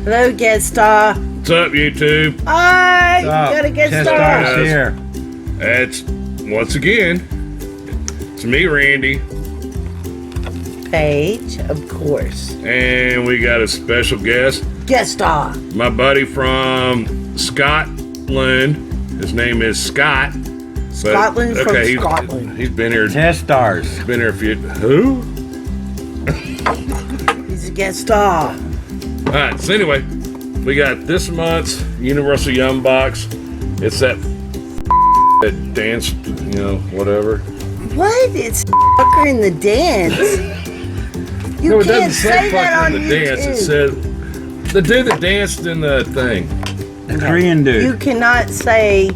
Hello, guest star. What's up, YouTube? Hi, you got a guest star. Starz here. It's, once again, it's me, Randy. Paige, of course. And we got a special guest. Guest star. My buddy from Scotland. His name is Scott. Scotland from Scotland. He's been here. Starz. He's been here a few. Who? He's a guest star. Alright, so anyway, we got this month's Universal Yum Box. It's that dance, whatever. What? It's fucker in the dance. You No, it can't doesn't say that on fucking the YouTube. dance. It said the dude that danced in the thing. The Korean dude. You cannot say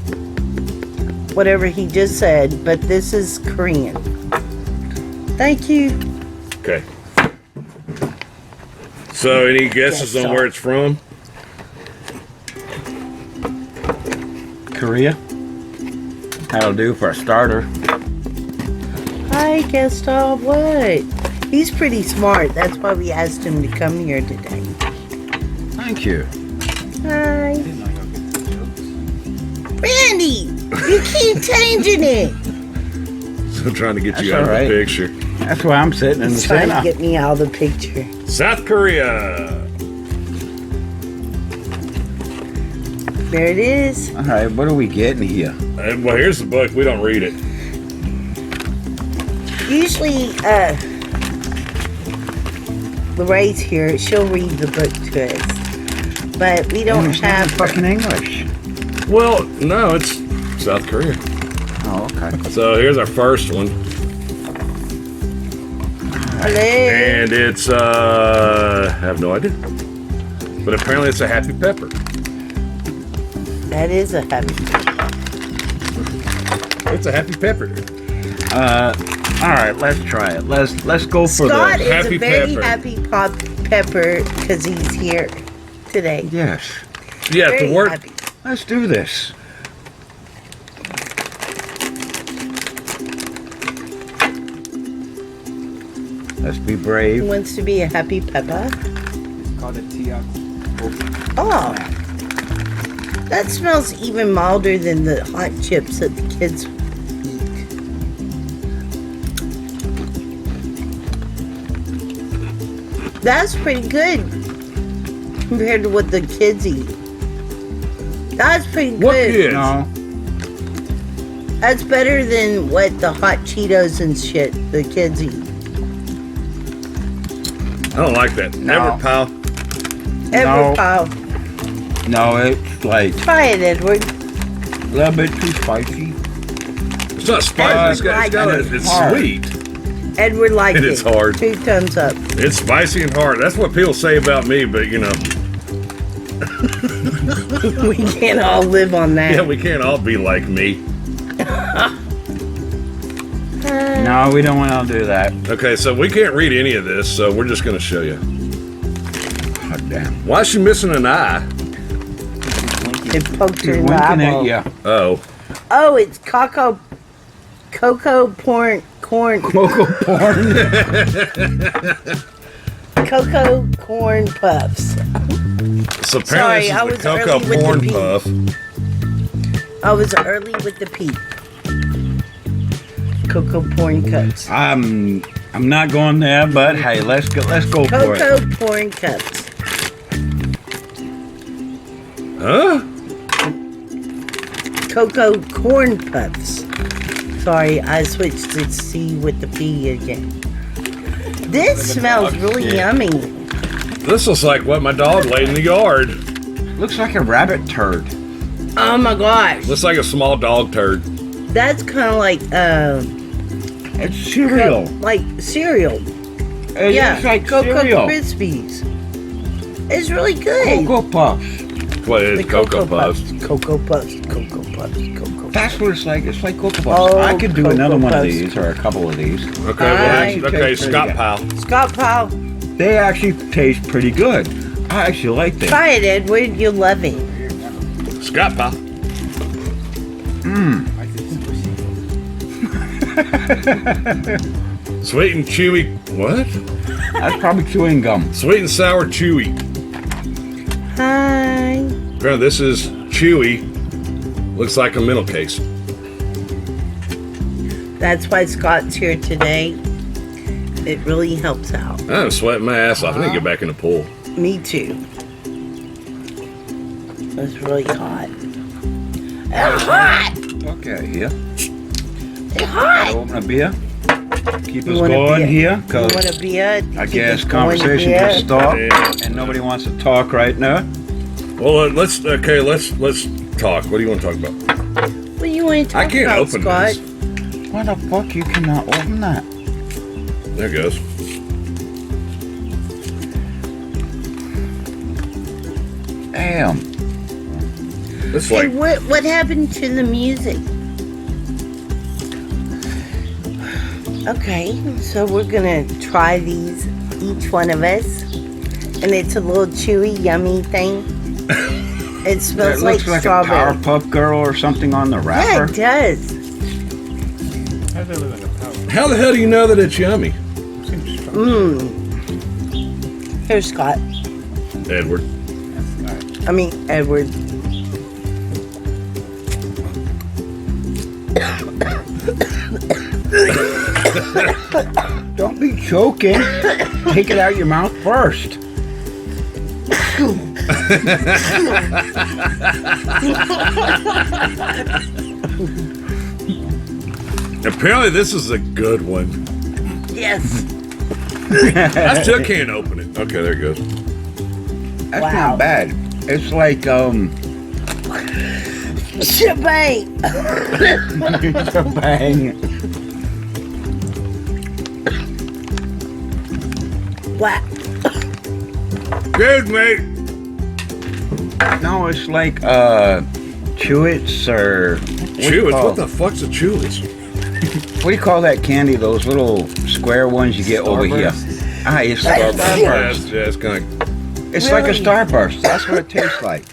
whatever he just said, but this is Korean. Thank you. Okay. So, any guesses on where it's from? Korea. That'll do for a starter. Hi, guest star. What? He's pretty smart. That's why we asked him to come here today. Thank you. Hi. Randy, you keep changing it. So I'm trying to get you That's out all of the right. picture. That's why I'm sitting in the He's trying to center. get me out of the picture. South Korea. There it is. All right, what are we getting here? Well, here's the book. We don't read it. Usually, Lorraine's here. She'll read the book to us. But we don't It's not have fucking English. Well, no, it's South Korea. Oh, okay. So here's our first one. Hello. And it's, I have no idea. But apparently it's a happy pepper. That is a happy. It's a happy pepper. All right, let's try it. Let's go for Scott the is happy a very pepper. happy pepper because he's here today. yes. Yeah, Very to work. happy. Let's do this. Let's be He brave. wants to be a happy pepper. Called a tiak. Oh, that smells even milder than the hot chips that the kids eat. That's pretty good compared to what the kids eat. That's pretty What good. kids? No. That's better than what the hot Cheetos and shit the kids eat. I don't like that. No. Never, pal. Ever pile. No, it's like Try it, Edward. a little bit too spicy. It's not spicy. Edward It's hard. sweet. Edward liked And it. it's hard. 2 thumbs up. It's spicy and hard. That's what people say about me, but We can't all live on that. yeah, we can't all be like me. No, we don't want to do that. Okay, so we can't read any of this, so we're just going to show you. God damn. Why is she missing an eye? They poked her She's in the winking eyeball. at you. Oh. Oh, it's cocoa corn. Cocoa porn. Cocoa corn puffs. So Sorry, I apparently was this is the cocoa early with the corn pee. puff. I was early with the peep. Cocoa porn cups. I'm not going there, but hey, let's go for it. Cocoa porn cups. Huh? Cocoa corn puffs. Sorry, I switched to C with the P again. This smells really shit. yummy. This looks like what my dog laid in the yard. Looks like a rabbit turd. Oh my gosh. Looks like a small dog turd. That's kind of like, It's cereal. like cereal. It Yeah, looks like Cocoa cereal. Krispies. It's really good. Cocoa puffs. What is The Cocoa Puffs? Cocoa Puffs. Cocoa Puffs. Cocoa Puffs. That's what it's like. It's like Cocoa Puffs. Oh, I could do Cocoa another one of Puffs. these or a couple of these. Okay, Hi. well, okay, Taste Scott pretty Pal. Scott Powell. They actually taste pretty good. I actually like them. Try it, Edward. You'll love it. Scott Pal. Sweet and chewy. What? That's probably chewing gum. Sweet and sour chewy. Hi. Apparently this is chewy. Looks like a mental case. That's why Scott's here today. It really helps out. I'm sweating my ass off. I need to get back in the pool. Me too. It's really hot. It's hot! Okay, here. It's hot! Open a beer. Keep us want a going beer? here, You because want a beer? I Keep guess us going conversation here? just stopped, Yeah. and nobody wants to talk right now. Well, let's talk. What do you want to talk about? What do you want to talk I can't about, open Scott? this. Why the fuck you cannot open that? There it goes. Damn. It's Hey, like what happened to the music? Okay, so we're gonna try these, each one of us, and it's a little chewy, yummy thing. It smells It looks like a strawberry. Powerpuff Girl or something on the Yeah, wrapper. it does. How does that look like a power? how the hell do you know that it's yummy, Seems strong. Mmm. Here's Scott. Edward? I mean, Edward. Don't be choking. Take it out your mouth first. Apparently this is a good one. Yes. I still can't open it. Okay, there it goes. That's Wow. not bad. It's like, Shebang. bang. Wow. Good, mate. No, it's like, Chewits or... Chewits? What the fuck's a Chewits? What do you call that candy? Those little square ones you get over here. Ah, it's Yeah, Starburst. it's kind of. It's like a Really? Starburst. That's what it tastes like.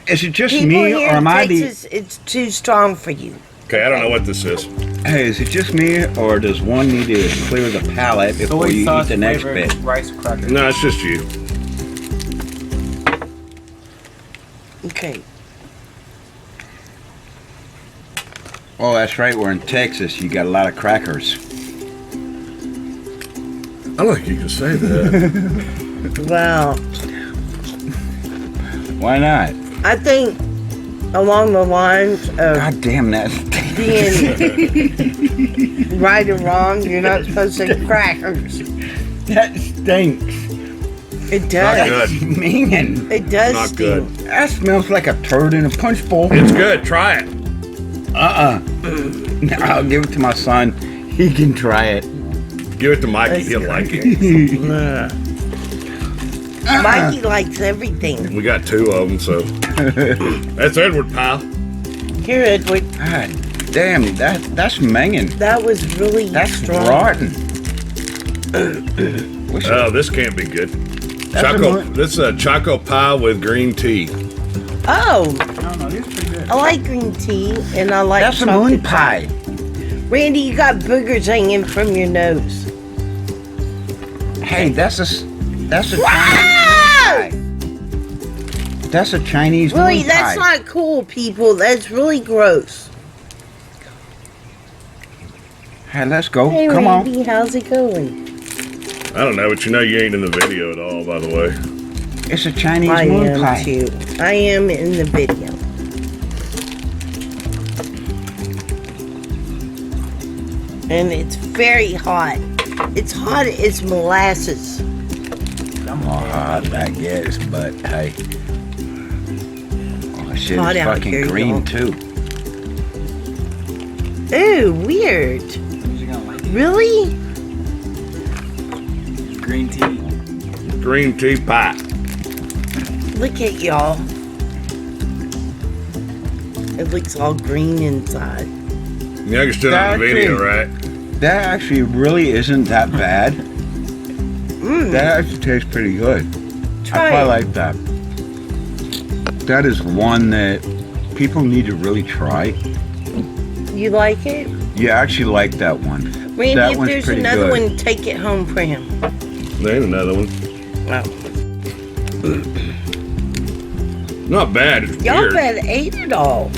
Is it just People me, here or in am I the... Texas, it's too strong for you. Okay, I don't know what this is. Hey, is it just me, or does one need to clear the palate before you eat the next flavored bit? rice cracker. No, it's just you. Okay. Oh, that's right. We're in Texas. You got a lot of crackers. I don't think you can say that. Well, Why not? I think along the lines of God damn that. being right or wrong, you're not supposed to eat crackers. That stinks. It Not does. good. Man, It does Not stink. good. that smells like a turd in a punch bowl. It's good. Try it. I'll give it to my son. He can try it. Give it to Mikey. That's He'll like it. Mikey likes everything. We got two of them, so. That's Edward, pal. Here, Edward. God damn, that's manging. That was really That's strong. rotten. Oh, this can't be good. That's Choco. a moon- This is a choco pie with green tea. Oh, No, this is pretty good. I like green tea and I like That's a chocolate moon pie. Randy, you got boogers hanging from your nose. Hey, that's a Chinese Wow! moon pie. That's a Chinese Really, moon that's pie. not cool, people. That's really gross. Hey, let's go. Hey, Come Randy, how's it going? I don't know, but you know you ain't in the video at all, by the way. on. It's a Chinese I moon am pie. too. I am in the video. And it's very hot. It's hot as molasses. Come on, I guess, but hey. Oh, shit, Hot it's out fucking here, green y'all. too. Ooh, weird. You gonna like it? Really? Green tea. Green tea pie. Look at y'all. It looks all green inside. Yeah, you're still on the video, right? That actually really isn't that bad. Mmm. That actually tastes pretty good. I Try quite it. like that. That is one that people need to really try. You like it? You actually like that one. Randy, That if one's there's pretty another good. one, take it home for him. There ain't another one. Oh. Not bad. It's Y'all weird. about ate it all.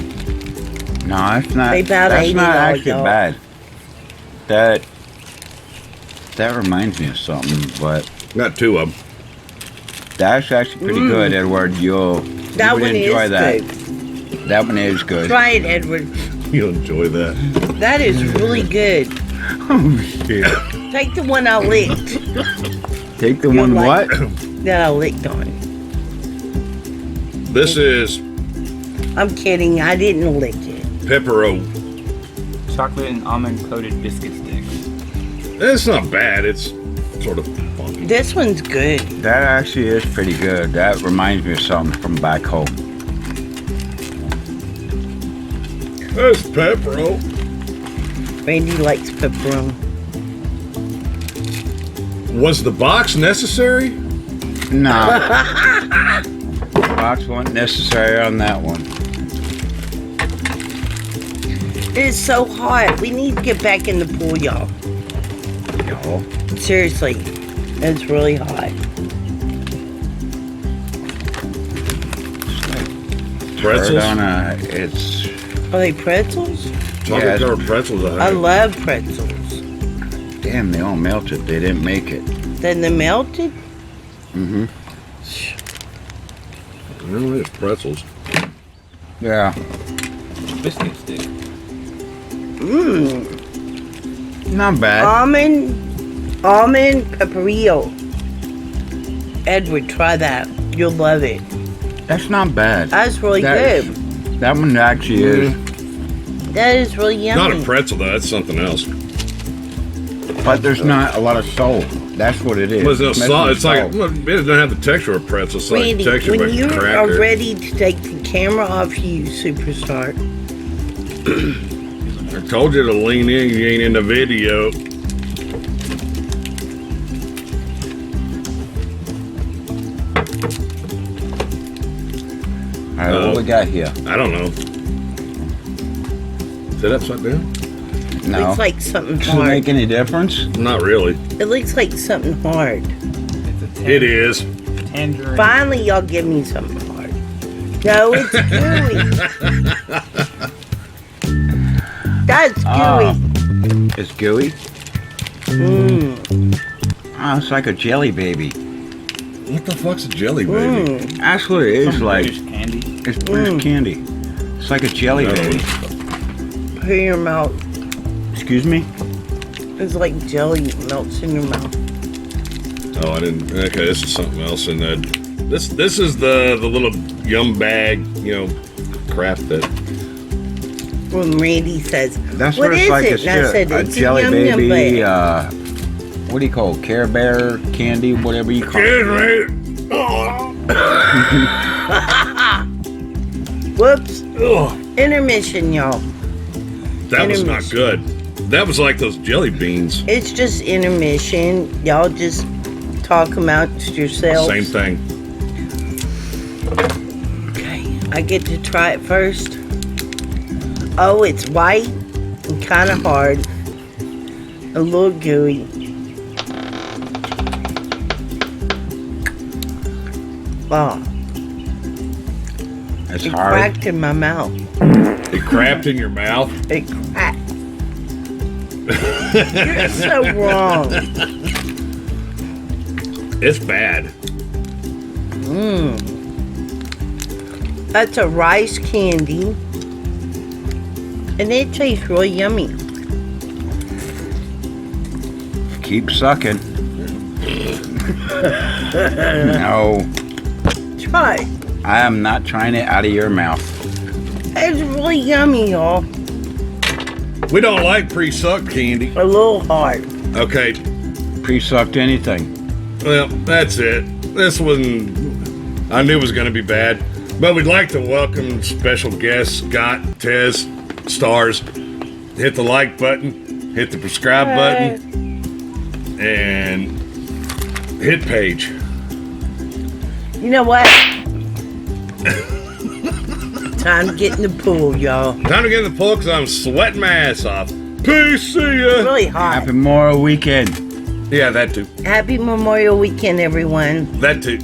No, that's not. They about That's ate it not all, actually y'all. bad. That reminds me of something, but Got two of them. that's actually pretty good, Edward. You That would one enjoy is that. good. That one is good. Try it, Edward. You'll enjoy that. That is really good. Oh shit! Take the one I licked. Take the You'll one like what? that I licked on. This is I'm kidding. I didn't lick it. Peppero. Chocolate and almond coated biscuit sticks. It's not bad. It's sort of funky. This one's good. That actually is pretty good. That reminds me of something from back home. That's Peppero. Randy likes pepperoni. Was the box necessary? No. Box wasn't necessary on that one. It is so hot. We need to get back in the pool, y'all. Yo. Seriously. It's really hot. Pretzels? It's Are they pretzels? Chocolate Yeah. covered pretzels. I love pretzels. damn. They all melted. They didn't make it. Then they melted? Mm-hmm. No, it's pretzels. Yeah. Biscuit stick. Mmm. Not bad. Almond pepperillo. Edward, try that. You'll love it. That's not bad. That's really That- good. That one actually is. That is really yummy. Not a pretzel though. That's something else. But there's not a lot of soul. That's what it is. Well, it's no missing salt. It's like salt. well, it doesn't have the texture of pretzel. It's like Randy, the texture when of you a are cracker. ready to take the camera off you, superstar, I told you to lean in. You ain't in the video. All right, what we got here? I don't know. Is it upside down? No. looks like something Does it hard. make any difference? Not really. It looks like something hard. It's a It is. tangerine. Finally, y'all give me something hard. No, it's gooey. That's gooey. It's gooey. Mmm. Oh, it's like a jelly baby. What the fuck's a jelly baby? Mmm. That's what it is Some like. British candy. It's British candy. It's like a jelly baby. Put it in your mouth. Excuse me? It's like jelly melts in your mouth. Oh, I didn't. Okay, this is something else. And this is the little yum bag, crap that. When Randy says, That's "What what it's is like. it?" It's And I said, a "It's a jelly Yum Yum baby. bag." What do you call it? Care Bear candy, whatever you call it. Whoops. Ugh, Intermission, y'all. that was not good. That was like those jelly beans. It's just intermission. Y'all just talk amongst yourselves. Same thing. Okay, I get to try it first. Oh, it's white and kind of hard. A little gooey. Oh, It's it hard. cracked in my mouth. It crapped in your mouth. It cracked. You're so wrong. It's bad. Mmm. That's a rice candy. And it tastes really yummy. Keep sucking. No, Try it. I am not trying it out of your mouth. It's really yummy, y'all. We don't like pre-sucked candy. A little hard. Okay, Pre-sucked anything. well, that's it. This one I knew was going to be bad. But we'd like to welcome special guests, Scott, Tez, Starz. Hit the like button, hit the subscribe button, and hit page. You know what? Time to get in the pool, y'all. Time to get in the pool because I'm sweating my ass off. Peace, see ya. Really hot. Happy Memorial Weekend. Yeah, that too. Happy Memorial Weekend, everyone. That too.